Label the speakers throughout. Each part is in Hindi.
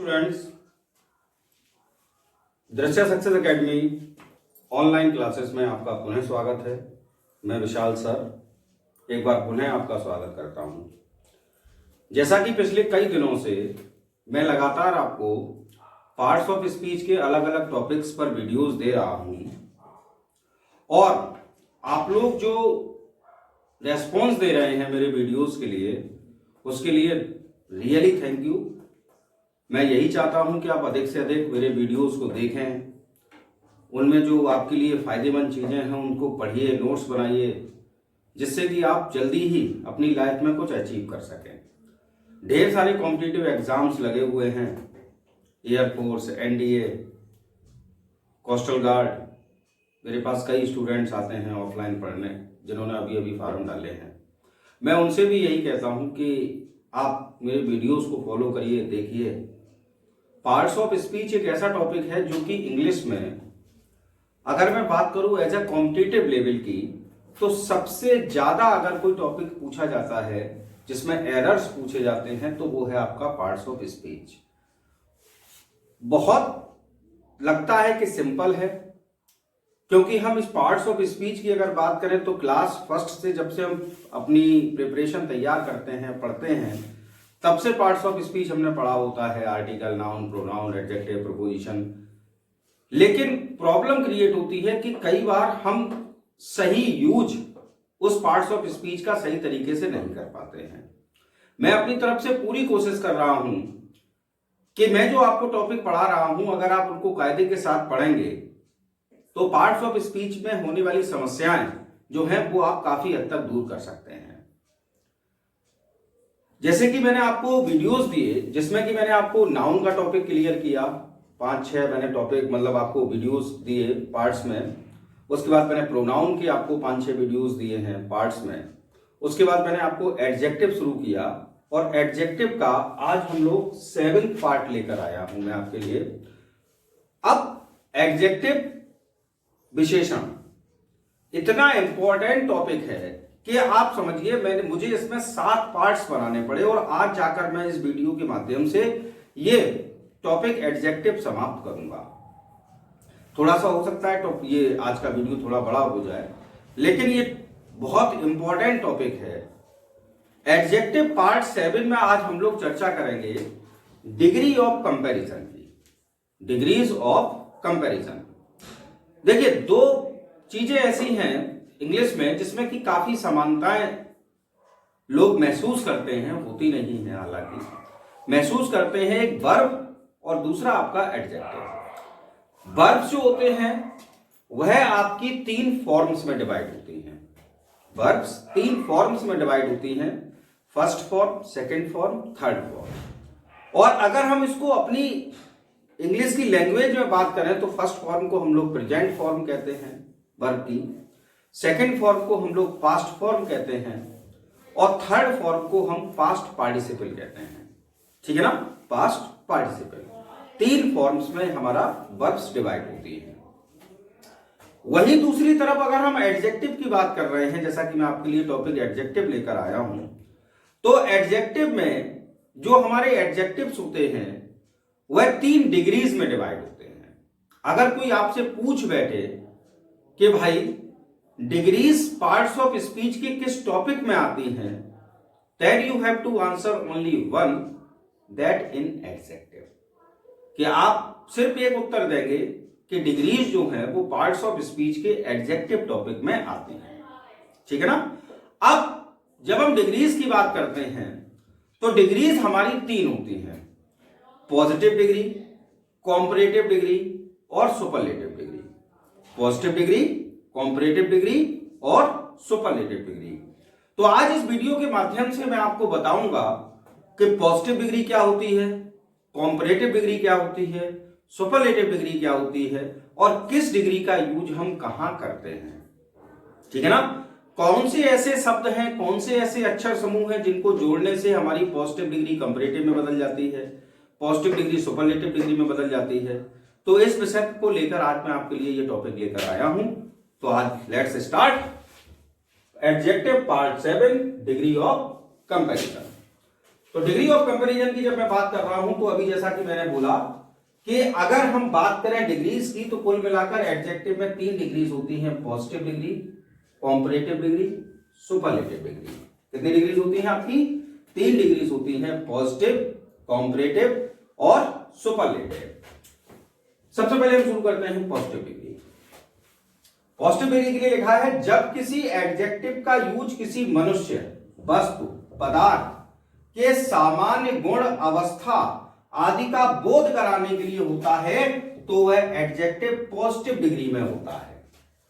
Speaker 1: स्टूडेंट्स, दृश्य सक्सेस एकेडमी ऑनलाइन क्लासेस में आपका पुनः स्वागत है। मैं विशाल सर एक बार पुनः आपका स्वागत करता हूं। जैसा कि पिछले कई दिनों से मैं लगातार आपको पार्ट्स ऑफ स्पीच के अलग अलग टॉपिक्स पर वीडियोस दे रहा हूं और आप लोग जो रेस्पॉन्स दे रहे हैं मेरे वीडियोस के लिए, उसके लिए रियली थैंक यू। मैं यही चाहता हूं कि आप अधिक से अधिक मेरे वीडियोस को देखें, उनमें जो आपके लिए फायदेमंद चीज़ें हैं उनको पढ़िए, नोट्स बनाइए, जिससे कि आप जल्दी ही अपनी लाइफ में कुछ अचीव कर सकें। ढेर सारे कॉम्पिटिटिव एग्जाम्स लगे हुए हैं, एयरफोर्स, एनडीए, कोस्टल गार्ड। मेरे पास कई स्टूडेंट्स आते हैं ऑफलाइन पढ़ने जिन्होंने अभी अभी फॉर्म डाले हैं। मैं उनसे भी यही कहता हूं कि आप मेरे वीडियोस को फॉलो करिए, देखिए। पार्ट्स ऑफ स्पीच एक ऐसा टॉपिक है जो कि इंग्लिश में अगर मैं बात करूं एज ए कॉम्पिटिटिव लेवल की, तो सबसे ज्यादा अगर कोई टॉपिक पूछा जाता है जिसमें एरर्स पूछे जाते हैं तो वो है आपका पार्ट्स ऑफ स्पीच। बहुत लगता है कि सिंपल है, क्योंकि हम इस पार्ट्स ऑफ स्पीच की अगर बात करें तो क्लास फर्स्ट से जब से हम अपनी प्रिपरेशन तैयार करते हैं, पढ़ते हैं, तब से पार्ट्स ऑफ स्पीच हमने पढ़ा होता है। Article, noun, pronoun, adjective, preposition. लेकिन प्रॉब्लम क्रिएट होती है कि कई बार हम सही यूज उस पार्ट्स ऑफ स्पीच का सही तरीके से नहीं कर पाते हैं। मैं अपनी तरफ से पूरी कोशिश कर रहा हूं कि मैं जो आपको टॉपिक पढ़ा रहा हूं, अगर आप उनको कायदे के साथ पढ़ेंगे तो पार्ट्स ऑफ स्पीच में होने वाली समस्याएं जो हैं वो आप काफी हद तक दूर कर सकते हैं। जैसे कि मैंने आपको वीडियोस दिए जिसमें कि मैंने आपको नाउन का टॉपिक क्लियर किया, 5-6 मैंने टॉपिक मतलब आपको वीडियोस दिए पार्ट्स में। उसके बाद मैंने प्रोनाउन के आपको 5-6 वीडियोस दिए हैं पार्ट्स में। उसके बाद मैंने आपको एडजेक्टिव शुरू किया और एडजेक्टिव का आज हम लोग 7th पार्ट लेकर आया हूं मैं आपके लिए। अब एडजेक्टिव विशेषण इतना इंपॉर्टेंट टॉपिक है कि आप समझिए मुझे इसमें 7 पार्ट्स बनाने पड़े और आज जाकर मैं इस वीडियो के माध्यम से ये टॉपिक एडजेक्टिव समाप्त करूंगा। थोड़ा सा हो सकता है तो ये आज का वीडियो थोड़ा बड़ा हो जाए, लेकिन ये बहुत इंपॉर्टेंट टॉपिक है। एडजेक्टिव पार्ट 7 में आज हम लोग चर्चा करेंगे डिग्री ऑफ कंपैरिजन की, डिग्रीज ऑफ कंपैरिजन। देखिए, 2 चीजें ऐसी हैं इंग्लिश में जिसमें कि काफी समानताएं लोग महसूस करते हैं, होती नहीं है हालांकि, महसूस करते हैं। एक वर्ब और दूसरा आपका एडजेक्टिव। वर्ब्स जो होते हैं वह आपकी 3 फॉर्म्स में डिवाइड होती हैं। वर्ब्स 3 फॉर्म्स में डिवाइड होती हैं, first form, second form, third form. और अगर हम इसको अपनी इंग्लिश की लैंग्वेज में बात करें तो फर्स्ट फॉर्म को हम लोग प्रेजेंट फॉर्म कहते हैं वर्ब की, सेकंड फॉर्म को हम लोग पास्ट फॉर्म कहते हैं और थर्ड फॉर्म को हम पास्ट पार्टिसिपल कहते हैं। ठीक है ना, पास्ट पार्टिसिपल। 3 फॉर्म्स में हमारा वर्ब्स डिवाइड होती है। वही दूसरी तरफ अगर हम एडजेक्टिव की बात कर रहे हैं, जैसा कि मैं आपके लिए टॉपिक एडजेक्टिव लेकर आया हूं, तो एडजेक्टिव में जो हमारे एडजेक्टिव्स होते हैं वह 3 डिग्रीज में डिवाइड होते हैं। अगर कोई आपसे पूछ बैठे कि भाई डिग्रीज पार्ट्स ऑफ स्पीच के किस टॉपिक में आती हैं, then you have to answer only one, that in adjective. कि आप सिर्फ एक उत्तर देंगे कि डिग्रीज जो है वो पार्ट्स ऑफ स्पीच के एडजेक्टिव टॉपिक में आती हैं। ठीक है ना। अब जब हम डिग्रीज की बात करते हैं तो डिग्रीज हमारी 3 होती हैं, पॉजिटिव डिग्री, कॉम्परेटिव डिग्री और superlative degree. Positive degree, comparative degree और सुपरलेटिव डिग्री। तो आज इस वीडियो के माध्यम से मैं आपको बताऊंगा कि पॉजिटिव डिग्री क्या होती है, कॉम्परेटिव डिग्री क्या होती है, सुपरलेटिव डिग्री क्या होती है और किस डिग्री का यूज हम कहां करते हैं। ठीक है ना। कौन से ऐसे शब्द हैं, कौन से ऐसे अक्षर समूह हैं जिनको जोड़ने से हमारी पॉजिटिव डिग्री कंपैरेटिव में बदल जाती है, पॉजिटिव डिग्री सुपरलेटिव डिग्री में बदल जाती है। तो इस विषय को लेकर आज मैं आपके लिए ये टॉपिक लेकर आया हूं। तो आज let's start adjective part 7, degree of comparison. तो डिग्री ऑफ कंपैरिजन की जब मैं बात कर रहा हूं तो अभी जैसा कि मैंने बोला कि अगर हम बात करें डिग्रीज की तो कुल मिलाकर एडजेक्टिव में 3 डिग्रीज होती हैं, positive degree, comparative degree, superlative degree. कितनी डिग्रीज होती हैं आपकी? 3 डिग्रीज होती हैं, पॉजिटिव, कॉम्परेटिव और सुपरलेटिव। सबसे पहले हम शुरू करते हैं पॉजिटिव डिग्री। पॉजिटिव डिग्री के लिए लिखा है जब किसी एडजेक्टिव का यूज किसी मनुष्य, वस्तु, पदार्थ के सामान्य गुण, अवस्था आदि का बोध कराने के लिए होता है तो वह एडजेक्टिव पॉजिटिव डिग्री में होता है।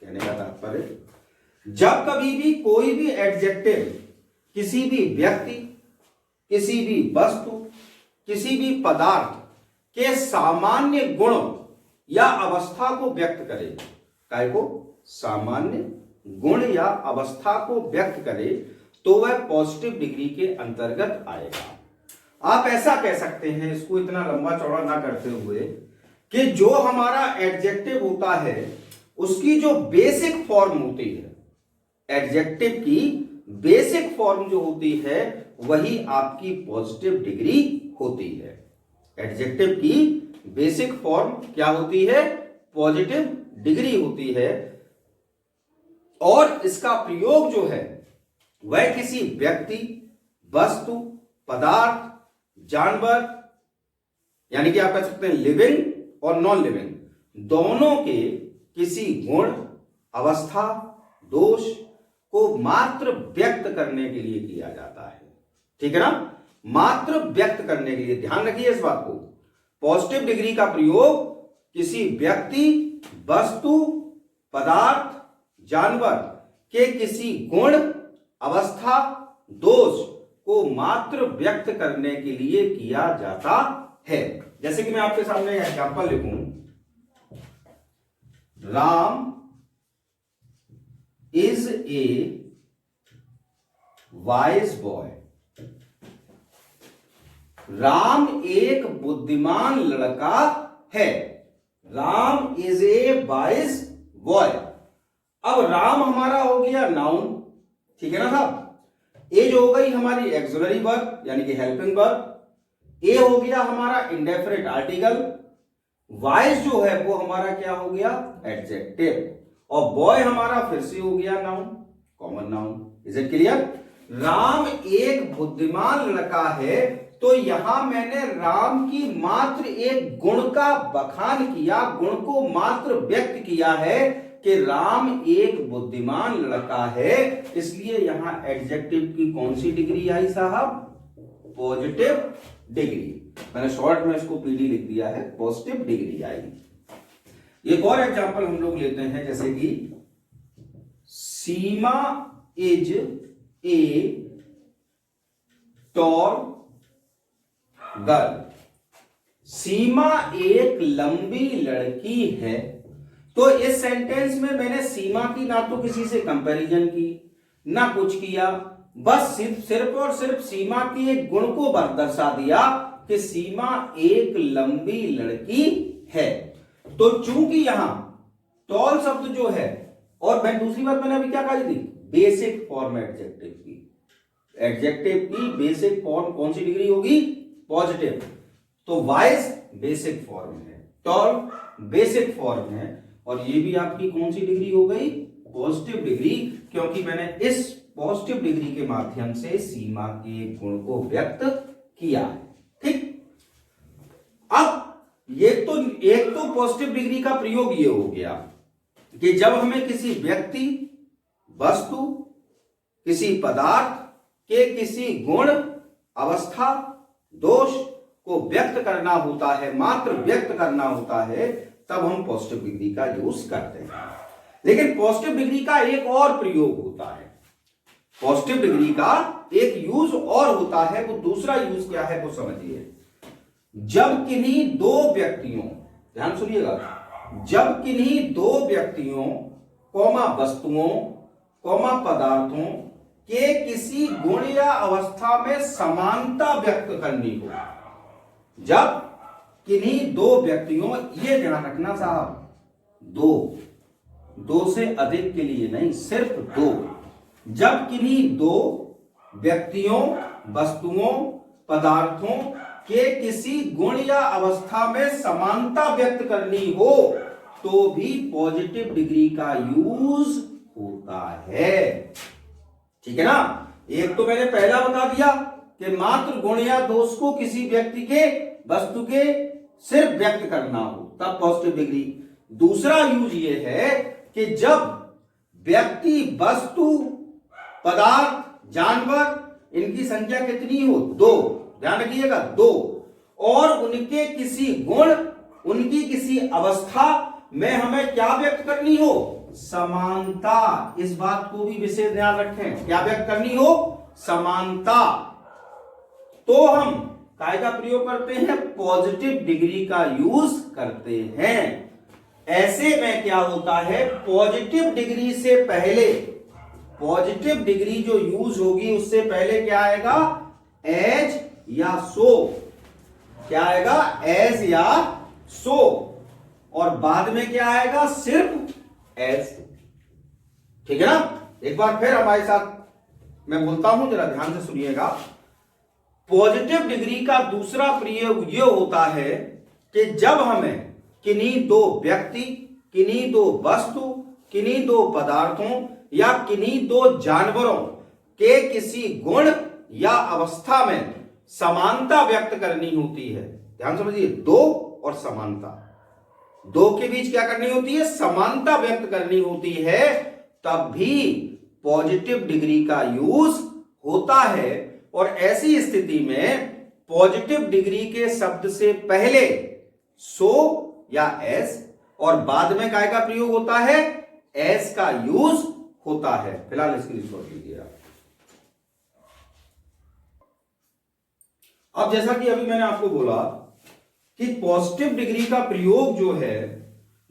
Speaker 1: कहने का तात्पर्य, जब कभी भी कोई भी एडजेक्टिव किसी भी व्यक्ति, किसी भी वस्तु, किसी भी पदार्थ के सामान्य गुण या अवस्था को व्यक्त करे, काय को? सामान्य गुण या अवस्था को व्यक्त करे तो वह पॉजिटिव डिग्री के अंतर्गत आएगा। आप ऐसा कह सकते हैं, इसको इतना लंबा चौड़ा ना करते हुए, कि जो हमारा एडजेक्टिव होता है उसकी जो बेसिक फॉर्म होती है, एडजेक्टिव की बेसिक फॉर्म जो होती है वही आपकी पॉजिटिव डिग्री होती है। एडजेक्टिव की बेसिक फॉर्म क्या होती है? पॉजिटिव डिग्री होती है। और इसका प्रयोग जो है वह किसी व्यक्ति, वस्तु, पदार्थ, जानवर, यानी कि आप कह सकते हैं लिविंग और नॉन लिविंग, दोनों के किसी गुण, अवस्था, दोष को मात्र व्यक्त करने के लिए किया जाता है। ठीक है ना? मात्र व्यक्त करने के लिए, ध्यान रखिए इस बात को। पॉजिटिव डिग्री का प्रयोग किसी व्यक्ति, वस्तु, पदार्थ, जानवर के किसी गुण, अवस्था, दोष को मात्र व्यक्त करने के लिए किया जाता है। जैसे कि मैं आपके सामने एग्जांपल लिखूं, Ram is a wise boy. Ram एक बुद्धिमान लड़का है। Ram is a wise boy. अब राम हमारा हो गया नाउन, ठीक है ना साहब? ए जो हो गई हमारी एक्सुलरी वर्ब यानी कि हेल्पिंग वर्ब। ए हो गया हमारा इंडेफिनिट आर्टिकल। वाइज जो है वो हमारा क्या हो गया? एडजेक्टिव। और बॉय हमारा फिर से हो गया noun, common noun. Is it clear? Ram एक बुद्धिमान लड़का है, तो यहां मैंने राम की मात्र एक गुण का बखान किया, गुण को मात्र व्यक्त किया है कि राम एक बुद्धिमान लड़का है। इसलिए यहां एडजेक्टिव की कौन सी डिग्री आई साहब? Positive degree. मैंने शॉर्ट में इसको पीडी लिख दिया है, पॉजिटिव डिग्री आई। एक और एग्जांपल हम लोग लेते हैं, जैसे कि सीमा इज ए टॉल गर्ल। सीमा एक लंबी लड़की है। तो इस सेंटेंस में मैंने सीमा की ना तो किसी से कंपैरिजन की, ना कुछ किया, बस सिर्फ और सिर्फ सीमा के एक गुण को दर्शा दिया कि सीमा एक लंबी लड़की है। तो चूंकि यहां टॉल शब्द जो है, और मैं दूसरी बात मैंने अभी क्या कही थी? बेसिक फॉर्म एडजेक्टिव की। एडजेक्टिव की बेसिक फॉर्म कौन सी डिग्री होगी? पॉजिटिव। तो वाइज बेसिक फॉर्म है, टॉल बेसिक फॉर्म है, और ये भी आपकी कौन सी डिग्री हो गई? पॉजिटिव डिग्री, क्योंकि मैंने इस पॉजिटिव डिग्री के माध्यम से सीमा के गुण को व्यक्त किया है। ठीक? अब एक तो पॉजिटिव डिग्री का प्रयोग ये हो गया कि जब हमें किसी व्यक्ति, वस्तु, किसी पदार्थ के किसी गुण, अवस्था, दोष को व्यक्त करना होता है, मात्र व्यक्त करना होता है, तब हम पॉजिटिव डिग्री का यूज करते हैं। लेकिन पॉजिटिव डिग्री का एक और प्रयोग होता है। पॉजिटिव डिग्री का एक यूज और होता है। वो दूसरा यूज क्या है वो समझिए। जब किन्हीं दो व्यक्तियों, ध्यान सुनिएगा, जब किन्हीं दो व्यक्तियों, वस्तुओं, पदार्थों के किसी गुण या अवस्था में समानता व्यक्त करनी हो। जब किन्हीं दो व्यक्तियों, ये ध्यान रखना साहब, दो से अधिक के लिए नहीं, सिर्फ दो। जब किन्हीं दो व्यक्तियों, वस्तुओं, पदार्थों के किसी गुण या अवस्था में समानता व्यक्त करनी हो तो भी पॉजिटिव डिग्री का यूज होता है। ठीक है ना। एक तो मैंने पहला बता दिया कि मात्र गुण या दोष को किसी व्यक्ति के वस्तु के सिर्फ व्यक्त करना हो तब पॉजिटिव डिग्री। दूसरा यूज ये है कि जब व्यक्ति, वस्तु, पदार्थ, जानवर, इनकी संख्या कितनी हो, 2, ध्यान रखिएगा 2, और उनके किसी गुण, उनकी किसी अवस्था में हमें क्या व्यक्त करनी हो, समानता। इस बात को भी विशेष ध्यान रखें, क्या व्यक्त करनी हो, समानता। तो हम काय का प्रयोग करते हैं, पॉजिटिव डिग्री का यूज करते हैं। ऐसे में क्या होता है, पॉजिटिव डिग्री से पहले, पॉजिटिव डिग्री जो यूज होगी उससे पहले क्या आएगा, एज या सो। क्या आएगा, एज या सो, और बाद में क्या आएगा, सिर्फ एज। ठीक है ना। एक बार फिर हमारे साथ मैं बोलता हूं, जरा ध्यान से सुनिएगा। पॉजिटिव डिग्री का दूसरा प्रयोग यह होता है कि जब हमें किन्हीं दो व्यक्ति, किन्हीं दो वस्तु, किन्हीं दो पदार्थों या किन्हीं दो जानवरों के किसी गुण या अवस्था में समानता व्यक्त करनी होती है। ध्यान समझिए, दो और समानता, दो के बीच क्या करनी होती है, समानता व्यक्त करनी होती है, तब भी पॉजिटिव डिग्री का यूज होता है। और ऐसी स्थिति में पॉजिटिव डिग्री के शब्द से पहले सो या एस और बाद में काय का प्रयोग होता है, एस का यूज होता है। फिलहाल इसकी रिपोर्ट लीजिए आप। अब जैसा कि अभी मैंने आपको बोला कि पॉजिटिव डिग्री का प्रयोग जो है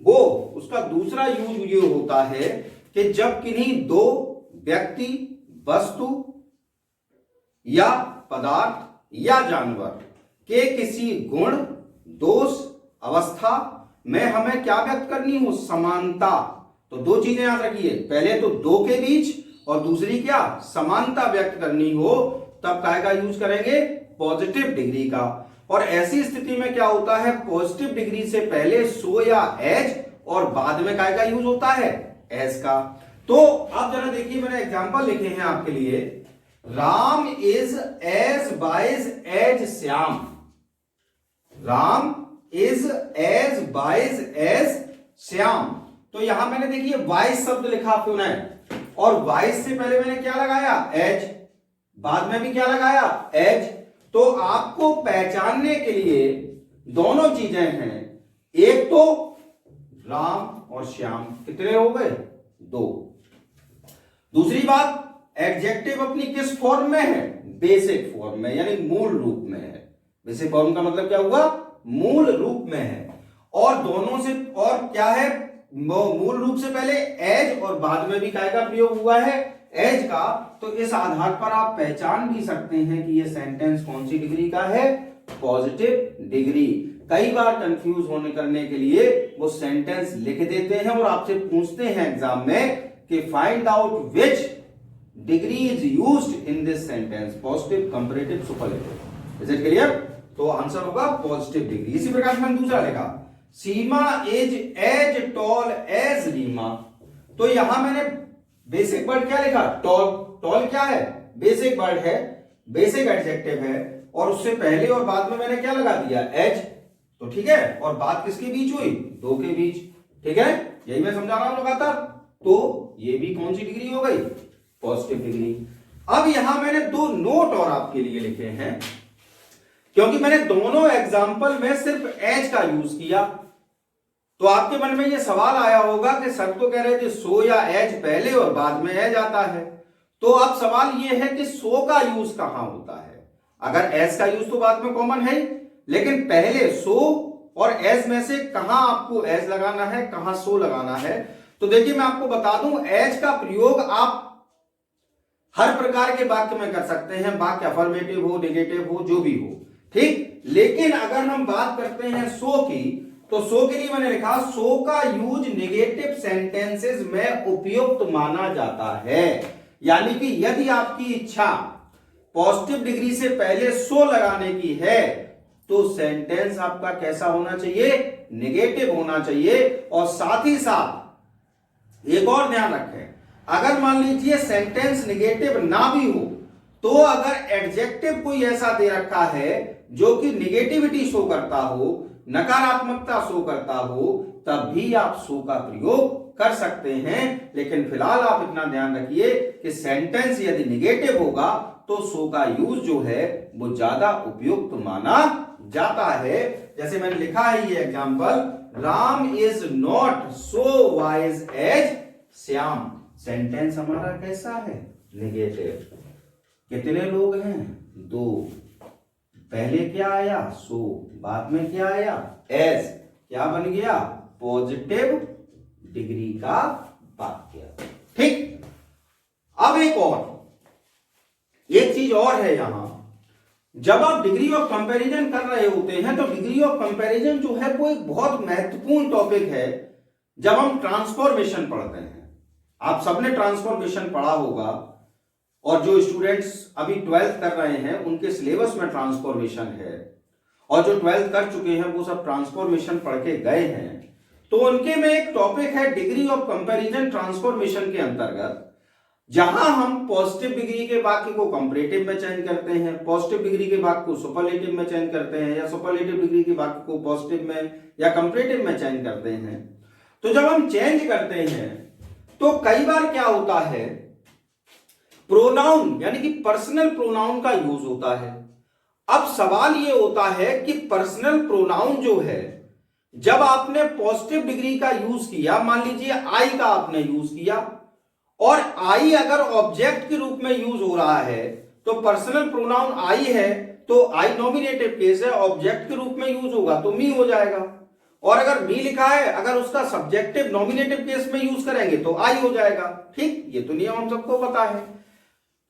Speaker 1: वो उसका दूसरा यूज ये होता है कि जब किन्हीं दो व्यक्ति, वस्तु या पदार्थ या जानवर के किसी गुण, दोष, अवस्था में हमें क्या व्यक्त करनी हो, समानता। तो दो चीजें याद रखिए, पहले तो दो के बीच और दूसरी क्या, समानता व्यक्त करनी हो, तब काय का यूज करेंगे, पॉजिटिव डिग्री का। और ऐसी स्थिति में क्या होता है, पॉजिटिव डिग्री से पहले सो या एज और बाद में काय का यूज होता है, एज का। तो अब जरा देखिए, मैंने एग्जांपल लिखे हैं आपके लिए। Ram is as wise as Shyam. Ram is as wise as Shyam. तो यहां मैंने देखिए वाइज शब्द लिखा पुनः, और वाइज से पहले मैंने क्या लगाया, एज, बाद में भी क्या लगाया, एज। तो आपको पहचानने के लिए दोनों चीजें हैं, एक तो राम और श्याम कितने हो गए, 2। दूसरी बात, एडजेक्टिव अपनी किस फॉर्म में है, बेसिक फॉर्म में, यानी मूल रूप में है। बेसिक फॉर्म का मतलब क्या हुआ, मूल रूप में है। और दोनों से, और क्या है, मूल रूप से पहले एज और बाद में भी काय का प्रयोग हुआ है, एज का। तो इस आधार पर आप पहचान भी सकते हैं कि यह सेंटेंस कौन सी डिग्री का है, पॉजिटिव डिग्री। कई बार कंफ्यूज होने करने के लिए वो सेंटेंस लिख देते हैं और आपसे पूछते हैं एग्जाम में कि find out which degree is used in this sentence, positive, comparative, superlative. Is it clear. तो आंसर होगा पॉजिटिव डिग्री। इसी प्रकार से मैंने दूसरा लिखा, Seema is as tall as Reema. तो यहां मैंने बेसिक वर्ड क्या लिखा, टॉल। टॉल क्या है, बेसिक वर्ड है, बेसिक एडजेक्टिव है, और उससे पहले और बाद में मैंने क्या लगा दिया, एज। तो ठीक है, और बात किसके बीच हुई, दो के बीच। ठीक है, यही मैं समझा रहा हूं लगातार। तो ये भी कौन सी डिग्री हो गई, पॉजिटिव डिग्री। अब यहां मैंने 2 नोट और आपके लिए लिखे हैं, क्योंकि मैंने दोनों एग्जाम्पल में सिर्फ एज का यूज किया। तो आपके मन में यह सवाल आया होगा कि सर तो कह रहे थे सो या एज पहले और बाद में एज आता है। तो अब सवाल यह है कि सो का यूज कहां होता है। अगर एज का यूज तो बाद में कॉमन है, लेकिन पहले सो और एज में से कहां आपको एज लगाना है, कहां सो लगाना है। तो देखिए मैं आपको बता दूं, एज का प्रयोग आप हर प्रकार के वाक्य में कर सकते हैं, वाक्य अफर्मेटिव हो, नेगेटिव हो, जो भी हो, ठीक। लेकिन अगर हम बात करते हैं सो की, तो सो के लिए मैंने लिखा, सो का यूज नेगेटिव सेंटेंसेस में उपयुक्त माना जाता है। यानी कि यदि आपकी इच्छा पॉजिटिव डिग्री से पहले सो लगाने की है तो सेंटेंस आपका कैसा होना चाहिए, नेगेटिव होना चाहिए। और साथ ही साथ एक और ध्यान रखें, अगर मान लीजिए सेंटेंस नेगेटिव ना भी हो तो अगर एडजेक्टिव कोई ऐसा दे रखा है जो कि नेगेटिविटी शो करता हो, नकारात्मकता शो करता हो, तब भी आप सो का प्रयोग कर सकते हैं। लेकिन फिलहाल आप इतना ध्यान रखिए कि सेंटेंस यदि नेगेटिव होगा तो सो का यूज जो है वो ज्यादा उपयुक्त माना जाता है। जैसे मैंने लिखा है ये example, Ram is not so wise as Shyam. Sentence हमारा कैसा है, नेगेटिव। कितने लोग हैं, 2। पहले क्या आया, सो, बाद में क्या आया, एज। क्या बन गया, पॉजिटिव डिग्री का वाक्य। ठीक। अब एक चीज और है यहां, जब आप डिग्री ऑफ कंपैरिजन कर रहे होते हैं तो डिग्री ऑफ कंपैरिजन जो है वो एक बहुत महत्वपूर्ण टॉपिक है। जब हम ट्रांसफॉर्मेशन पढ़ते हैं, आप सबने ट्रांसफॉर्मेशन पढ़ा होगा, और जो स्टूडेंट्स अभी 12th कर रहे हैं उनके सिलेबस में ट्रांसफॉर्मेशन है, और जो 12th कर चुके हैं वो सब ट्रांसफॉर्मेशन पढ़ के गए हैं। तो उनके में एक टॉपिक है डिग्री ऑफ कंपैरिजन ट्रांसफॉर्मेशन के अंतर्गत, जहां हम पॉजिटिव डिग्री के वाक्य को कंपैरेटिव में चेंज करते हैं, पॉजिटिव डिग्री के वाक्य को सुपरलेटिव में चेंज करते हैं, या सुपरलेटिव डिग्री के वाक्य को पॉजिटिव में या कंपैरेटिव में चेंज करते हैं। तो जब हम चेंज करते हैं तो कई बार क्या होता है, प्रोनाउन यानी कि पर्सनल प्रोनाउन का यूज होता है। अब सवाल यह होता है कि पर्सनल प्रोनाउन जो है, जब आपने पॉजिटिव डिग्री का यूज किया, मान लीजिए आई का आपने यूज किया, और आई अगर ऑब्जेक्ट के रूप में यूज हो रहा है तो पर्सनल प्रोनाउन आई है तो आई नॉमिनेटिव केस है, ऑब्जेक्ट के रूप में यूज होगा तो मी हो जाएगा। और अगर मी लिखा है, अगर उसका सब्जेक्टिव नॉमिनेटिव केस में यूज करेंगे तो आई हो जाएगा। ठीक, ये तो नियम हम सबको पता है।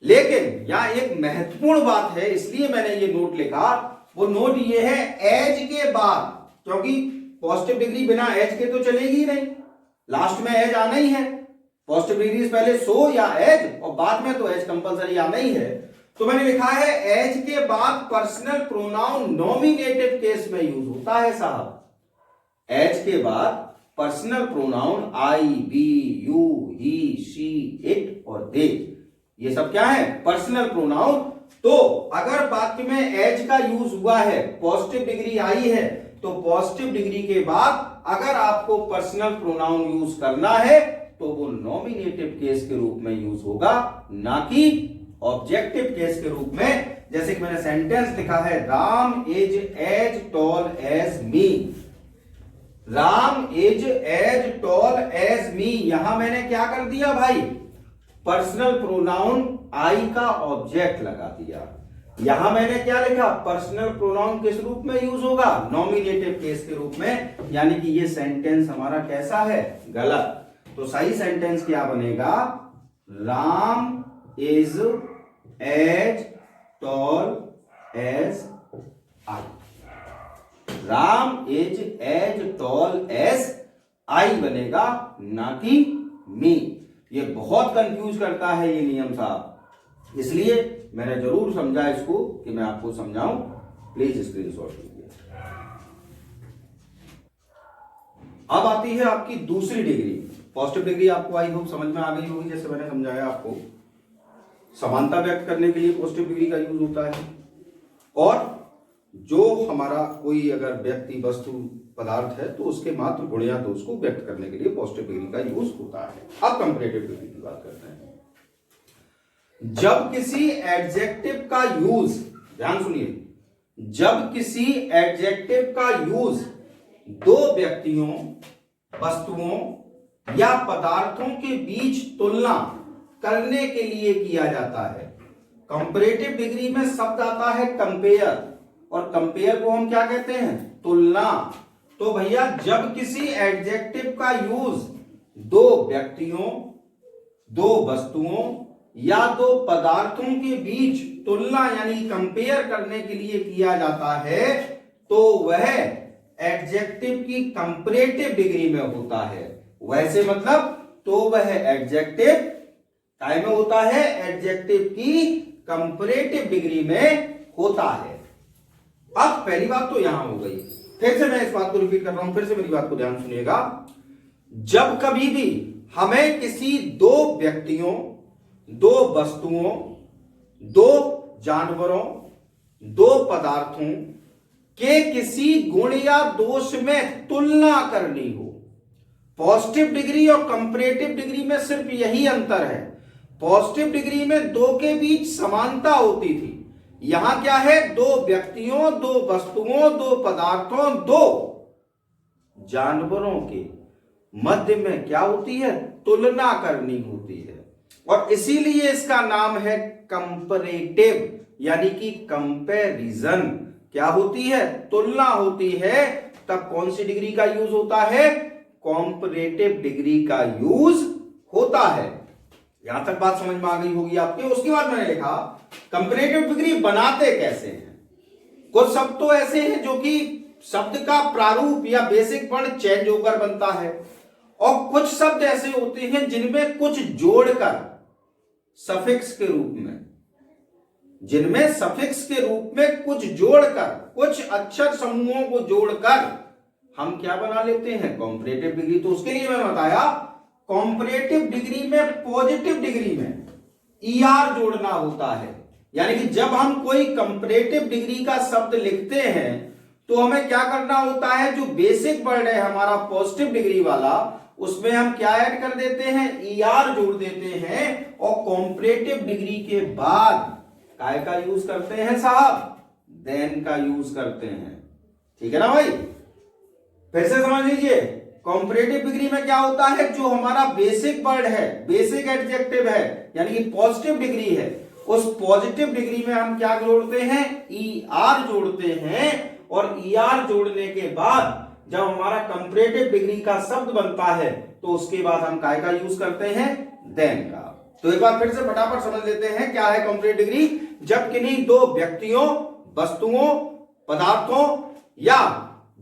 Speaker 1: लेकिन यहां एक महत्वपूर्ण बात है, इसलिए मैंने ये नोट लिखा। वो नोट ये है, एज के बाद, क्योंकि पॉजिटिव डिग्री बिना एज के तो चलेगी ही नहीं, लास्ट में एज आना ही है। पॉजिटिव डिग्री से पहले सो या एज, और बाद में तो एज कंपलसरी आना ही है। तो मैंने लिखा है एज के बाद पर्सनल प्रोनाउन नॉमिनेटिव केस में यूज होता है साहब। एज के बाद personal pronoun I, we, you, he, she, it और दे, ये सब क्या है, पर्सनल प्रोनाउन। तो अगर वाक्य में एज का यूज हुआ है, पॉजिटिव डिग्री आई है, तो पॉजिटिव डिग्री के बाद अगर आपको पर्सनल प्रोनाउन यूज करना है तो वो नॉमिनेटिव केस के रूप में यूज होगा, ना कि ऑब्जेक्टिव केस के रूप में। जैसे कि मैंने सेंटेंस लिखा है, Ram is as tall as me. Ram is as tall as me, यहां मैंने क्या कर दिया भाई, पर्सनल प्रोनाउन आई का ऑब्जेक्ट लगा दिया। यहां मैंने क्या लिखा, पर्सनल प्रोनाउन किस रूप में यूज होगा, नॉमिनेटिव केस के रूप में। यानी कि ये सेंटेंस हमारा कैसा है, गलत। तो सही सेंटेंस क्या बनेगा, Ram is as tall as I. Ram is as tall as I बनेगा, ना कि मी। ये बहुत कंफ्यूज करता है ये नियम साहब, इसलिए मैंने जरूर समझा इसको कि मैं आपको समझाऊं। प्लीज स्क्रीनशॉट लीजिए। अब आती है आपकी दूसरी डिग्री। पॉजिटिव डिग्री आपको आई होप समझ में आ गई होगी, जैसे मैंने समझाया आपको। समानता व्यक्त करने के लिए पॉजिटिव डिग्री का यूज होता है, और जो हमारा कोई अगर व्यक्ति, वस्तु, पदार्थ है तो उसके मात्र गुण या दोष को व्यक्त करने के लिए पॉजिटिव डिग्री का यूज होता है। अब कंपैरेटिव डिग्री की बात करते हैं। जब किसी एडजेक्टिव का यूज, ध्यान सुनिए, जब किसी एडजेक्टिव का यूज दो व्यक्तियों, वस्तुओं या पदार्थों के बीच तुलना करने के लिए किया जाता है। कंपैरेटिव डिग्री में शब्द आता है कंपेयर, और कंपेयर को हम क्या कहते हैं, तुलना। तो भैया जब किसी एडजेक्टिव का यूज दो व्यक्तियों, दो वस्तुओं या दो पदार्थों के बीच तुलना यानी कंपेयर करने के लिए किया जाता है, तो वह एडजेक्टिव की कंपैरेटिव डिग्री में होता है। वैसे मतलब तो वह एडजेक्टिव काय में होता है, एडजेक्टिव की कंपैरेटिव डिग्री में होता है। अब पहली बात तो यहां हो गई, फिर से मैं इस बात को रिपीट कर रहा हूं, फिर से मेरी बात को ध्यान सुनिएगा। जब कभी भी हमें किसी दो व्यक्तियों, दो वस्तुओं, दो जानवरों, दो पदार्थों के किसी गुण या दोष में तुलना करनी हो, पॉजिटिव डिग्री और कंपैरेटिव डिग्री में सिर्फ यही अंतर है। पॉजिटिव डिग्री में दो के बीच समानता होती थी, यहां क्या है, दो व्यक्तियों, दो वस्तुओं, दो पदार्थों, दो जानवरों के मध्य में क्या होती है, तुलना करनी होती है, और इसीलिए इसका नाम है कंपैरेटिव, यानी कि कंपैरिजन। क्या होती है, तुलना होती है। तब कौन सी डिग्री का यूज होता है, कंपैरेटिव डिग्री का यूज होता है। यहां तक बात समझ में आ गई होगी आपके। उसके बाद मैंने लिखा कंपैरेटिव डिग्री बनाते कैसे हैं। कुछ शब्द तो ऐसे हैं जो कि शब्द का प्रारूप या बेसिक वर्ण चेंज होकर बनता है, और कुछ शब्द ऐसे होते हैं जिनमें कुछ जोड़कर सफिक्स के रूप में, जिनमें सफिक्स के रूप में कुछ जोड़कर, कुछ अक्षर समूहों को जोड़कर हम क्या बना लेते हैं, कंपैरेटिव डिग्री। तो उसके लिए मैंने बताया कंपैरेटिव डिग्री में, पॉजिटिव डिग्री में ईआर जोड़ना होता है। यानी कि जब हम कोई कंपैरेटिव डिग्री का शब्द लिखते हैं तो हमें क्या करना होता है, जो बेसिक वर्ड है हमारा पॉजिटिव डिग्री वाला, उसमें हम क्या ऐड कर देते हैं, ईआर जोड़ देते हैं, और कंपैरेटिव डिग्री के बाद काय का यूज करते हैं साहब, देन का यूज करते हैं। ठीक है ना भाई, फिर से समझ लीजिए। कंपैरेटिव डिग्री में क्या होता है, जो हमारा बेसिक वर्ड है, बेसिक एडजेक्टिव है, यानी कि पॉजिटिव डिग्री है, उस पॉजिटिव डिग्री में हम क्या जोड़ते हैं, ईआर जोड़ते हैं, और ईआर जोड़ने के बाद जब हमारा कंपैरेटिव डिग्री का शब्द बनता है तो उसके बाद हम काय का यूज करते हैं, देन का। तो एक बार फिर से फटाफट समझ लेते हैं क्या है कंपैरेटिव डिग्री। जब किन्हीं दो व्यक्तियों, वस्तुओं, पदार्थों या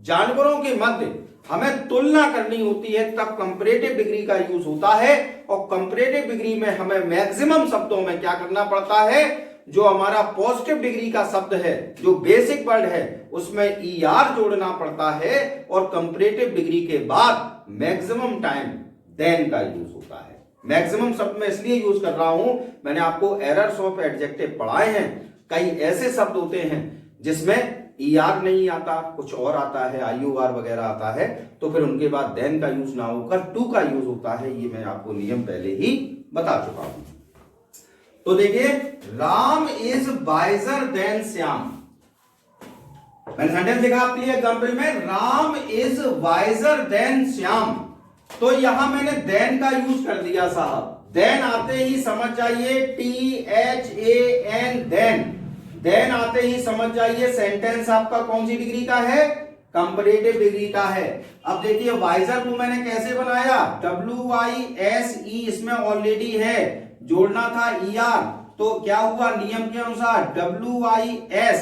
Speaker 1: जानवरों के मध्य हमें तुलना करनी होती है तब कंपैरेटिव डिग्री का यूज होता है, और कंपैरेटिव डिग्री में हमें मैक्सिमम शब्दों में क्या करना पड़ता है, जो हमारा पॉजिटिव डिग्री का शब्द है, जो बेसिक वर्ड है, उसमें ईआर जोड़ना पड़ता है, और कंपैरेटिव डिग्री के बाद मैक्सिमम टाइम देन का यूज होता है। मैक्सिमम शब्द में इसलिए यूज कर रहा हूं, मैंने आपको एरर्स ऑफ एडजेक्टिव पढ़ाए हैं। कई ऐसे शब्द होते हैं जिसमें ईआर नहीं आता, कुछ और आता है, आईओआर वगैरह आता है, तो फिर उनके बाद देन का यूज ना होकर टू का यूज होता है। ये मैं आपको नियम पहले ही बता चुका हूं। तो देखिए, Ram is visor then Shyam. मैंने सेंटेंस लिखा आपके लिए एग्जाम्पल में, Ram is visor then Shyam. तो यहां मैंने देन का यूज कर दिया साहब। देन आते ही समझ जाइए, THAN, देन आते ही समझ जाइए सेंटेंस आपका कौन सी डिग्री का है, कंपैरेटिव डिग्री का है। अब देखिए, वाइजर को मैंने कैसे बनाया, WISE इसमें ऑलरेडी है, जोड़ना था ER, तो क्या हुआ, नियम के अनुसार WIS,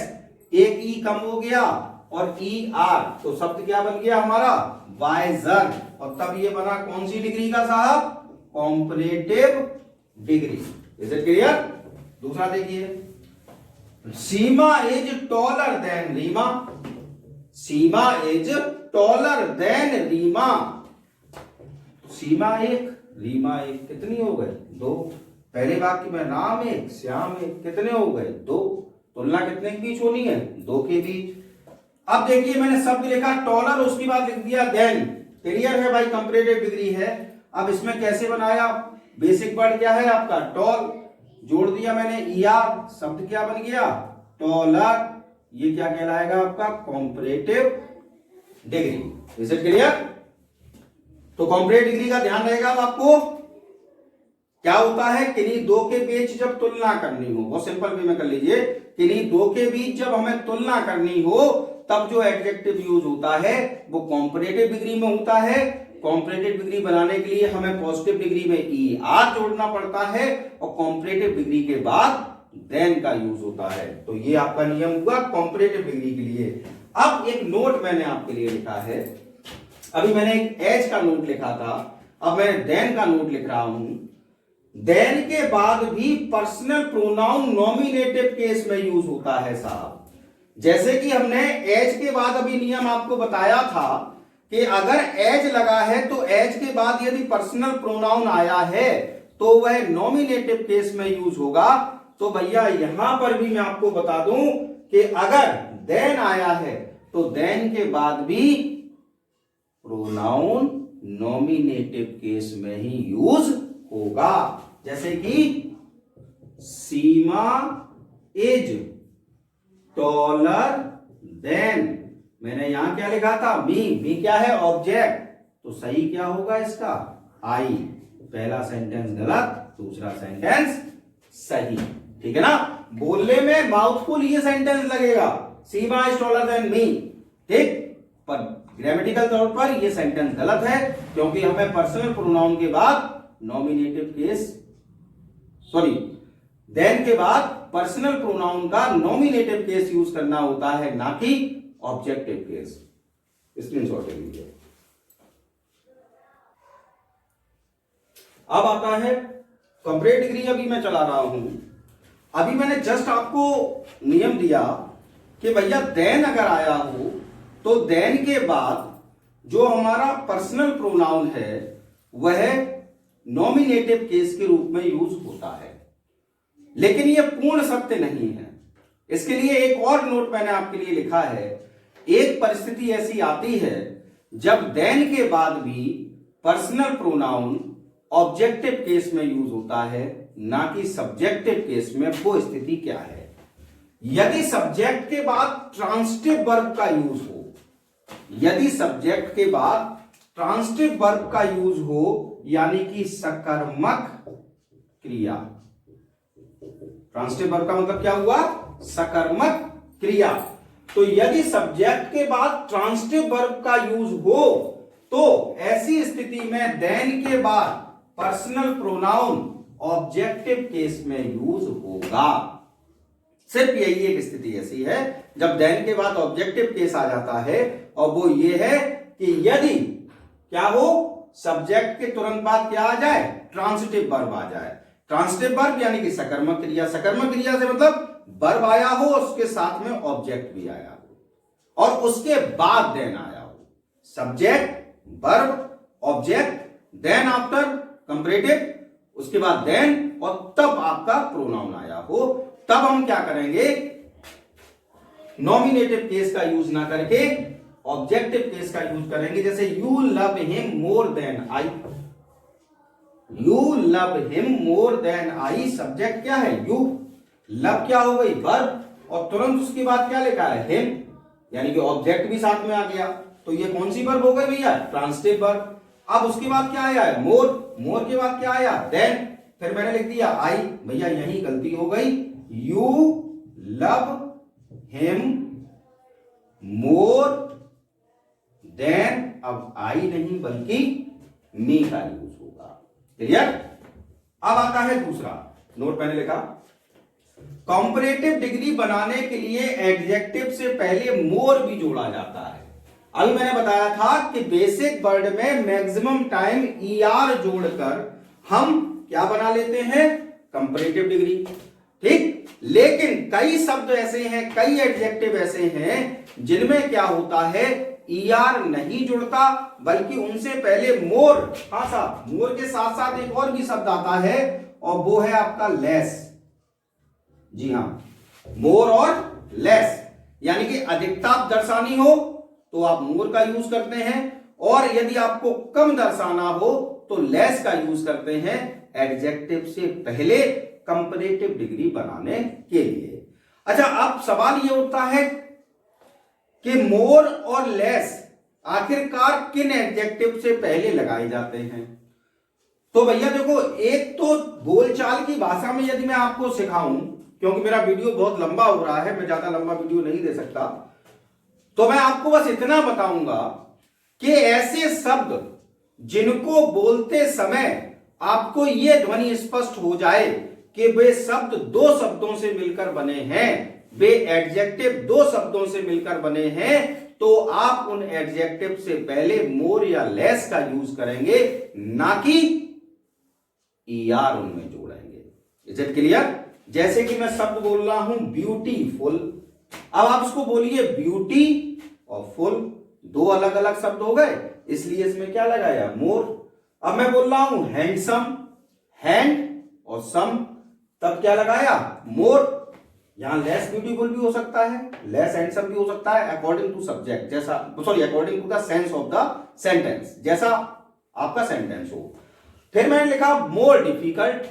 Speaker 1: एक ई कम हो गया और ER, तो शब्द क्या बन गया हमारा, वाइजर। और तब ये बना कौन सी डिग्री का साहब, comparative degree. Is it clear. दूसरा देखिए, Seema is taller than Reema. Seema is taller than Reema. Seema एक, रीमा एक, कितनी हो गए, दो। पहले वाक्य में राम एक, श्याम एक, कितने हो गए, दो। तुलना कितने के बीच होनी है, दो के बीच। अब देखिए, मैंने शब्द लिखा टॉलर, उसके बाद लिख दिया देन। क्लियर है भाई, कंपैरेटिव डिग्री है। अब इसमें कैसे बनाया, बेसिक वर्ड क्या है आपका, टॉल, जोड़ दिया मैंने ER, शब्द क्या बन गया, टॉलर। ये क्या कहलाएगा आपका, comparative degree. Is it clear. तो कंपैरेटिव डिग्री का ध्यान रहेगा अब आपको। क्या होता है, किन्हीं दो के बीच जब तुलना करनी हो, बहुत सिंपल वे में कर लीजिए, किन्हीं दो के बीच जब हमें तुलना करनी हो तब जो एडजेक्टिव यूज होता है वो कंपैरेटिव डिग्री में होता है। कंपैरेटिव डिग्री बनाने के लिए हमें पॉजिटिव डिग्री में ER जोड़ना पड़ता है, और कंपैरेटिव डिग्री के बाद देन का यूज होता है। तो ये आपका नियम हुआ कंपैरेटिव डिग्री के लिए। अब एक नोट मैंने आपके लिए लिखा है, अभी मैंने एक एज का नोट लिखा था, अब मैं देन का नोट लिख रहा हूं। देन के बाद भी पर्सनल प्रोनाउन नॉमिनेटिव केस में यूज होता है साहब। जैसे कि हमने एज के बाद अभी नियम आपको बताया था कि अगर एज लगा है तो एज के बाद यदि पर्सनल प्रोनाउन आया है तो वह नॉमिनेटिव केस में यूज होगा। तो भैया यहां पर भी मैं आपको बता दूं कि अगर देन आया है तो देन के बाद भी प्रोनाउन नॉमिनेटिव केस में ही यूज होगा। जैसे कि सीमा इज टॉलर देन, मैंने यहां क्या लिखा था, मी क्या है, ऑब्जेक्ट, तो सही क्या होगा इसका, आई। पहला सेंटेंस गलत, दूसरा सेंटेंस सही। ठीक है ना, बोलने में माउथफुल ये सेंटेंस लगेगा, सीमा इज टॉलर देन मी, ठीक, पर ग्रामेटिकल तौर पर ये सेंटेंस गलत है, क्योंकि हमें पर्सनल प्रोनाउन के बाद नॉमिनेटिव केस, सॉरी, देन के बाद पर्सनल प्रोनाउन का नॉमिनेटिव केस यूज करना होता है, ना कि ऑब्जेक्टिव केस। स्क्रीनशॉट ले लीजिए। अब आता है कंपैरेटिव डिग्री। अभी मैं चला रहा हूं, अभी मैंने जस्ट आपको नियम दिया कि भैया देन अगर आया हो तो देन के बाद जो हमारा पर्सनल प्रोनाउन है वह नॉमिनेटिव केस के रूप में यूज होता है। लेकिन यह पूर्ण सत्य नहीं है। इसके लिए एक और नोट मैंने आपके लिए लिखा है। एक परिस्थिति ऐसी आती है जब देन के बाद भी पर्सनल प्रोनाउन ऑब्जेक्टिव केस में यूज होता है, ना कि सब्जेक्टिव केस में। वो स्थिति क्या है? यदि सब्जेक्ट के बाद ट्रांसिटिव वर्ब का यूज हो, यदि सब्जेक्ट के बाद ट्रांसिटिव वर्ब का यूज हो, यानी कि सकर्मक क्रिया। ट्रांसिटिव वर्ब का मतलब क्या हुआ? सकर्मक क्रिया। तो यदि सब्जेक्ट के बाद ट्रांसिटिव वर्ब का यूज हो तो ऐसी स्थिति में देन के बाद पर्सनल प्रोनाउन ऑब्जेक्टिव केस में यूज होगा। सिर्फ यही एक स्थिति ऐसी है जब देन के बाद ऑब्जेक्टिव केस आ जाता है, और वो ये है कि यदि क्या हो, सब्जेक्ट के तुरंत बाद क्या आ जाए, ट्रांसिटिव वर्ब आ जाए। ट्रांसिटिव वर्ब यानी कि सकर्मक क्रिया। सकर्मक क्रिया से मतलब वर्ब आया हो, उसके साथ में ऑब्जेक्ट भी आया हो, और उसके बाद देन आया हो। Subject, verb, object, then after comparative, उसके बाद देन, और तब आपका प्रोनाउन आया हो। तब हम क्या करेंगे, नॉमिनेटिव केस का यूज ना करके ऑब्जेक्टिव केस का यूज करेंगे। जैसे you love him more than I. You love him more than I, subject क्या है, यू, लव क्या हो गई, वर्ब, और तुरंत उसके बाद क्या लिखा है, हिम, यानी कि ऑब्जेक्ट भी साथ में आ गया। तो ये कौन सी वर्ब हो गई भैया, ट्रांसिटिव वर्ब। अब उसके बाद क्या आया है, मोर, मोर के बाद क्या आया, देन, फिर मैंने लिख दिया आई। भैया यही गलती हो गई, you love him more then, अब आई नहीं बल्कि मी का यूज होगा। क्लियर? अब आता है दूसरा नोट मैंने लिखा, कंपैरेटिव डिग्री बनाने के लिए एडजेक्टिव से पहले मोर भी जोड़ा जाता है। अभी मैंने बताया था कि बेसिक वर्ड में मैक्सिमम टाइम ईआर जोड़कर हम क्या बना लेते हैं, कंपैरेटिव डिग्री। ठीक, लेकिन कई शब्द ऐसे हैं, कई एडजेक्टिव ऐसे हैं जिनमें क्या होता है, ईआर नहीं जुड़ता, बल्कि उनसे पहले मोर, हाँ साहब, मोर के साथ साथ एक और भी शब्द आता है, और वो है आपका लेस। जी हां, मोर और लेस, यानी कि अधिकता दर्शानी हो तो आप मोर का यूज करते हैं, और यदि आपको कम दर्शाना हो तो लेस का यूज करते हैं एडजेक्टिव से पहले कंपैरेटिव डिग्री बनाने के लिए। अच्छा, अब सवाल यह उठता है कि मोर और लेस आखिरकार किन एडजेक्टिव से पहले लगाए जाते हैं? तो भैया देखो, एक तो बोलचाल की भाषा में यदि मैं आपको सिखाऊं, क्योंकि मेरा वीडियो बहुत लंबा हो रहा है, मैं ज्यादा लंबा वीडियो नहीं दे सकता, तो मैं आपको बस इतना बताऊंगा कि ऐसे शब्द जिनको बोलते समय आपको यह ध्वनि स्पष्ट हो जाए कि वे शब्द दो शब्दों से मिलकर बने हैं, वे एडजेक्टिव दो शब्दों से मिलकर बने हैं, तो आप उन एडजेक्टिव से पहले मोर या लेस का यूज करेंगे, ना कि ER उनमें जोड़ेंगे। Is it clear? जैसे कि मैं शब्द बोल रहा हूं ब्यूटीफुल, अब आप इसको बोलिए ब्यूटी और फुल, दो अलग अलग शब्द हो गए, इसलिए इसमें क्या लगाया? मोर। अब मैं बोल रहा हूं हैंडसम, हैंड और सम, तब क्या लगाया? मोर। यहां लेस ब्यूटीफुल भी हो सकता है, लेस हैंडसम भी हो सकता है, अकॉर्डिंग टू सब्जेक्ट, जैसा sorry according to the sense of the sentence, जैसा आपका सेंटेंस हो। फिर मैंने लिखा मोर डिफिकल्ट।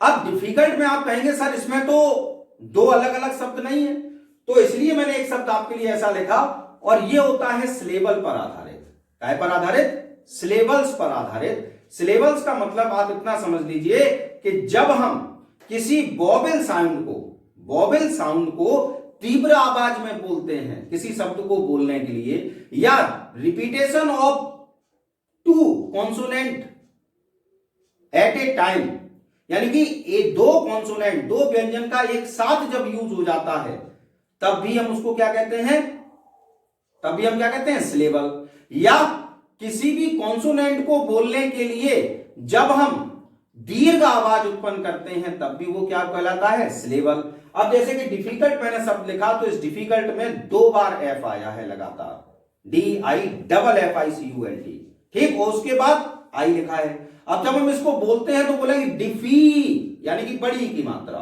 Speaker 1: अब डिफिकल्ट में आप कहेंगे सर इसमें तो दो अलग अलग शब्द नहीं है, तो इसलिए मैंने एक शब्द आपके लिए ऐसा लिखा, और ये होता है सिलेबल पर आधारित। काय पर आधारित? सिलेबल्स पर आधारित। सिलेबल्स का मतलब आप इतना समझ लीजिए कि जब हम किसी वोवेल साउंड को तीव्र आवाज में बोलते हैं, किसी शब्द को बोलने के लिए, या repetition of two consonant at a time, यानी कि ये दो कॉन्सोनेंट, दो व्यंजन का एक साथ जब यूज हो जाता है, तब भी हम उसको क्या कहते हैं? तब भी हम क्या कहते हैं? सिलेबल। या किसी भी कॉन्सोनेंट को बोलने के लिए जब हम दीर्घ आवाज उत्पन्न करते हैं, तब भी वो क्या कहलाता है? सिलेबल। अब जैसे कि डिफिकल्ट मैंने शब्द लिखा, तो इस डिफिकल्ट में दो बार एफ आया है लगातार, DIFFICULT, ठीक, और उसके बाद आई लिखा है। अब जब हम इसको बोलते हैं तो बोलेंगे डिफी, यानी कि बड़ी की मात्रा।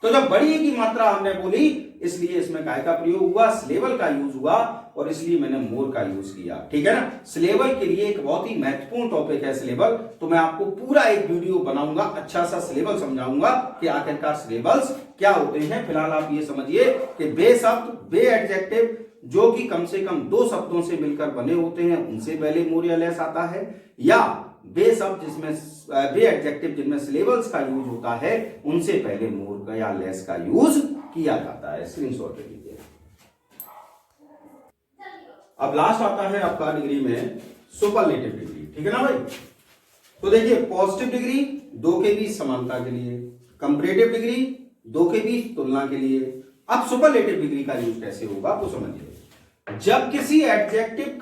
Speaker 1: तो जब बड़ी की मात्रा हमने बोली, इसलिए इसमें काय का प्रयोग हुआ? सिलेबल का यूज हुआ, और इसलिए मैंने मोर का यूज किया। ठीक है ना? सिलेबल के लिए एक बहुत ही महत्वपूर्ण टॉपिक है सिलेबल, तो मैं आपको पूरा एक वीडियो बनाऊंगा, अच्छा सा सिलेबल समझाऊंगा कि आखिरकार सिलेबल्स क्या होते हैं। फिलहाल आप ये समझिए कि बे शब्द, बे एडजेक्टिव, जो कि कम से कम दो शब्दों से मिलकर बने होते हैं, उनसे पहले मोर या लेस आता है, या बे शब्द जिसमें बे एडजेक्टिव जिनमें सिलेबल्स का यूज होता है, उनसे पहले मोर का या लेस का यूज किया जाता है। स्क्रीनशॉट ले लीजिए। अब लास्ट आता है आपका डिग्री में सुपरलेटिव डिग्री। ठीक है ना भाई? तो देखिए, पॉजिटिव डिग्री दो के बीच समानता के लिए, कंपैरेटिव डिग्री दो के बीच तुलना के लिए। अब सुपरलेटिव डिग्री का यूज कैसे होगा वो समझिए। जब किसी एडजेक्टिव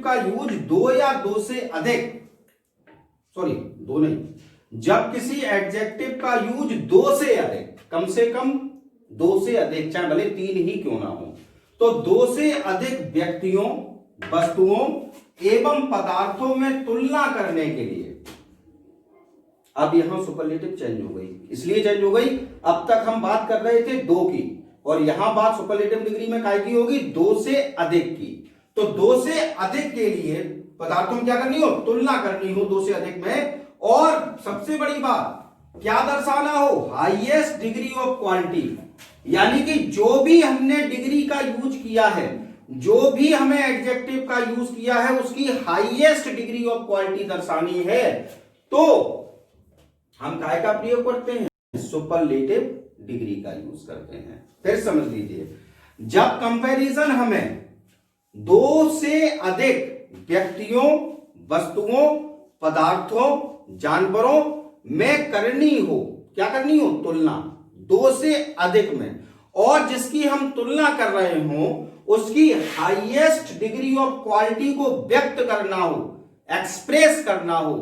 Speaker 1: का यूज दो या दो से अधिक, सॉरी दो नहीं, जब किसी एडजेक्टिव का यूज दो से अधिक, कम से कम दो से अधिक, चाहे भले तीन ही क्यों ना हो, तो दो से अधिक व्यक्तियों, वस्तुओं एवं पदार्थों में तुलना करने के लिए। अब यहां सुपरलेटिव चेंज हो गई, इसलिए चेंज हो गई, अब तक हम बात कर रहे थे दो की, और यहां बात सुपरलेटिव डिग्री में काय की होगी? दो से अधिक की। तो दो से अधिक के लिए पदार्थों में क्या करनी हो? तुलना करनी हो दो से अधिक में, और सबसे बड़ी बात क्या दर्शाना हो? हाईएस्ट डिग्री ऑफ क्वालिटी, यानी कि जो भी हमने डिग्री का यूज किया है, जो भी हमें एडजेक्टिव का यूज किया है, उसकी हाईएस्ट डिग्री ऑफ क्वालिटी दर्शानी है, तो हम काय का प्रयोग करते हैं? सुपरलेटिव डिग्री का यूज करते हैं। फिर समझ लीजिए, जब कंपैरिजन हमें दो से अधिक व्यक्तियों, वस्तुओं, पदार्थों, जानवरों में करनी हो, क्या करनी हो? तुलना, दो से अधिक में, और जिसकी हम तुलना कर रहे हो उसकी हाईएस्ट डिग्री ऑफ क्वालिटी को व्यक्त करना हो, एक्सप्रेस करना हो,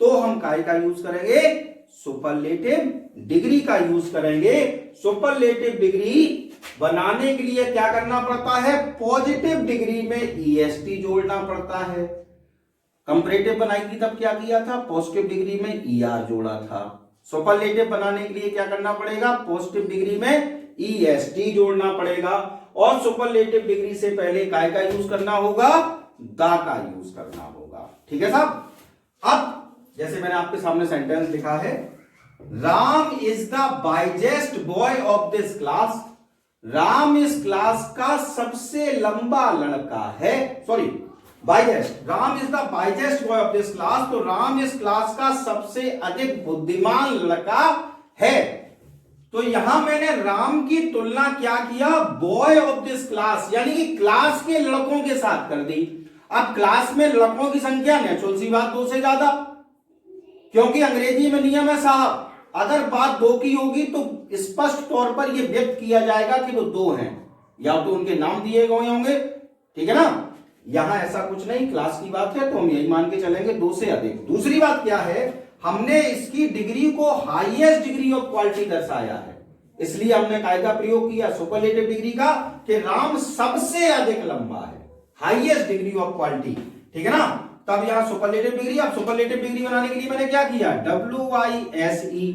Speaker 1: तो हम काय का यूज करेंगे? सुपरलेटिव डिग्री का यूज करेंगे। सुपरलेटिव डिग्री बनाने के लिए क्या करना पड़ता है? पॉजिटिव डिग्री में EST जोड़ना पड़ता है। कंपैरेटिव बनाई थी तब क्या किया था? पॉजिटिव डिग्री में ER जोड़ा था। सुपरलेटिव बनाने के लिए क्या करना पड़ेगा? पॉजिटिव डिग्री में EST जोड़ना पड़ेगा, और सुपरलेटिव डिग्री से पहले काय का यूज करना होगा? दा का यूज करना होगा। ठीक है साहब? अब जैसे मैंने आपके सामने सेंटेंस लिखा है, Ram is the biggest boy of this class. Ram इस क्लास का सबसे लंबा लड़का है, sorry biggest, Ram is the biggest boy of this class, तो राम इस क्लास का सबसे अधिक बुद्धिमान लड़का है। तो यहां मैंने राम की तुलना क्या किया? बॉय ऑफ दिस क्लास, यानी कि क्लास के लड़कों के साथ कर दी। अब क्लास में लड़कों की संख्या नेचुरल सी बात दो से ज्यादा, क्योंकि अंग्रेजी में नियम है साहब, अगर बात दो की होगी तो स्पष्ट तौर पर यह व्यक्त किया जाएगा कि वो दो हैं, या तो उनके नाम दिए गए होंगे, ठीक है ना, यहां ऐसा कुछ नहीं, क्लास की बात है तो हम यही मान के चलेंगे 2 से अधिक। दूसरी बात क्या है, हमने इसकी डिग्री को हाईएस्ट डिग्री ऑफ क्वालिटी दर्शाया है, इसलिए हमने काय का प्रयोग किया, सुपरलेटिव डिग्री का, कि राम सबसे अधिक लंबा है, हाईएस्ट डिग्री ऑफ क्वालिटी। ठीक है ना। तब यहां सुपरलेटिव डिग्री, अब सुपरलेटिव डिग्री बनाने के लिए मैंने क्या किया, WISE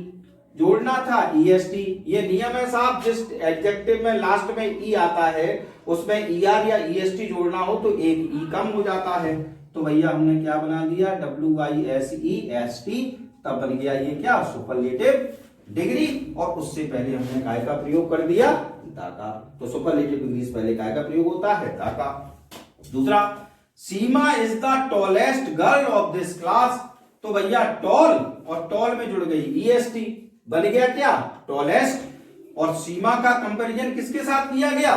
Speaker 1: जोड़ना था EST। ये नियम है साहब, जिस एडजेक्टिव में लास्ट में ई आता है उसमें ER या EST जोड़ना हो तो एक ई कम हो जाता है। तो भैया हमने क्या बना दिया, WISE तब बन गया ये क्या, सुपरलेटिव डिग्री। और उससे पहले हमने काय का प्रयोग कर दिया, दा का। तो सुपरलेटिव डिग्री से पहले काय का प्रयोग होता है, दा का। दूसरा, Seema is the tallest girl of this class. तो भैया टॉल और टॉल में जुड़ गई EST, बन गया क्या, टॉलेस्ट। और सीमा का कंपैरिजन किसके साथ किया गया,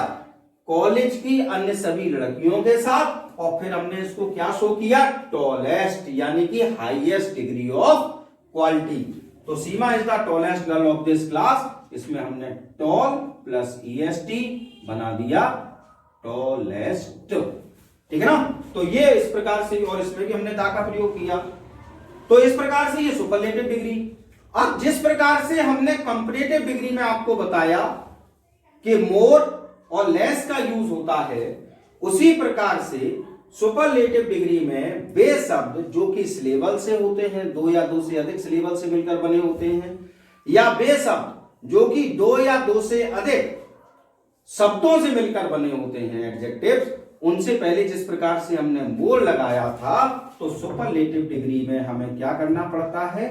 Speaker 1: कॉलेज की अन्य सभी लड़कियों के साथ। और फिर हमने इसको क्या शो किया, टॉलेस्ट, यानी कि हाईएस्ट डिग्री ऑफ क्वालिटी। तो Seema is the tallest girl of this class, इसमें हमने टॉल प्लस EST बना दिया टॉलेस्ट। ठीक है ना। तो ये इस प्रकार से, और इसमें भी हमने दा का प्रयोग किया। तो इस प्रकार से ये सुपरलेटिव डिग्री। अब जिस प्रकार से हमने कंपैरेटिव डिग्री में आपको बताया कि मोर और लेस का यूज होता है, उसी प्रकार से सुपरलेटिव डिग्री में वे शब्द जो कि सिलेबल से होते हैं, 2 या 2 से अधिक सिलेबल से मिलकर बने होते हैं, या वे शब्द जो कि 2 या 2 से अधिक शब्दों से मिलकर बने होते हैं, एडजेक्टिव्स, उनसे पहले जिस प्रकार से हमने मोर लगाया था, तो सुपरलेटिव डिग्री में हमें क्या करना पड़ता है,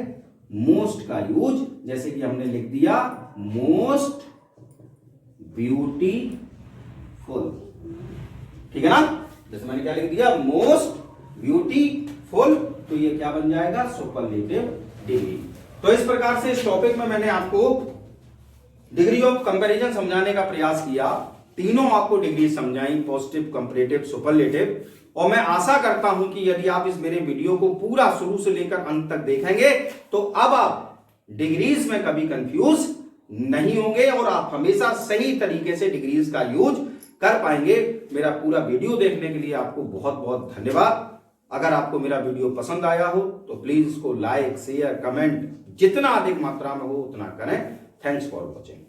Speaker 1: मोस्ट का यूज। जैसे कि हमने लिख दिया मोस्ट ब्यूटीफुल। ठीक है ना। जैसे मैंने क्या लिख दिया, मोस्ट ब्यूटीफुल, तो ये क्या बन जाएगा, सुपरलेटिव डिग्री। तो इस प्रकार से इस टॉपिक में मैंने आपको डिग्री ऑफ कंपैरिजन समझाने का प्रयास किया। तीनों आपको डिग्री समझाई, पॉजिटिव, कंपैरेटिव, सुपरलेटिव। और मैं आशा करता हूं कि यदि आप इस मेरे वीडियो को पूरा शुरू से लेकर अंत तक देखेंगे तो अब आप डिग्रीज में कभी कंफ्यूज नहीं होंगे और आप हमेशा सही तरीके से डिग्रीज का यूज कर पाएंगे। मेरा पूरा वीडियो देखने के लिए आपको बहुत बहुत धन्यवाद। अगर आपको मेरा वीडियो पसंद आया हो तो प्लीज इसको लाइक, शेयर, कमेंट जितना अधिक मात्रा में हो उतना करें। Thanks for watching.